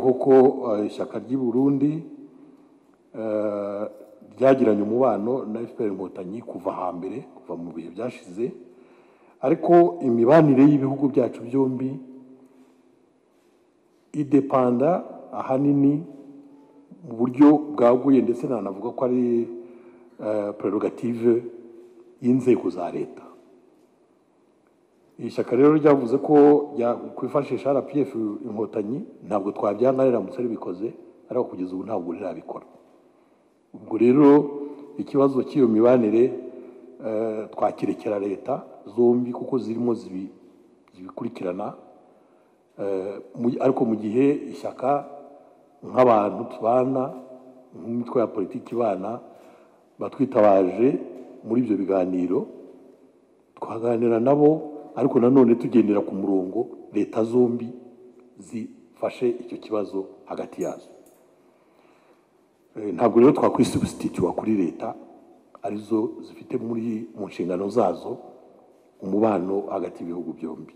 koko ishyaka ry'i Burundi ryagiranye umubano na FPR Inkotanyi kuva hambere, kuva mu bihe byashize, ariko imibanire y'ibihugu byacu byombi idepanda ahanini mu buryo bwaguye, ndetse nanavuga ko ari prerogative y'inzego za leta. Ishyaka rero ryavuze ko kwifashisha RPF Inkotanyi ntabwo twabyangarira mu seri bikoze, ariko kugeza ubu ntabwo rirabikora. Ubwo rero ikibazo cy'iyo mibanire twakirekera leta zombi kuko zirimo zibikurikirana, ariko mu gihe ishyaka nk'abantu tubana nk'imitwe ya politiki bana batwitabaje muri ibyo biganiro, twaganira nabo, ariko nanone tugendera ku murongo leta zombi zifashe icyo kibazo hagati yazo. Ntabwo rero twakwisubstitute kuri leta arizo zifite mu nshingano zazo umubano hagati y'ibihugu byombi.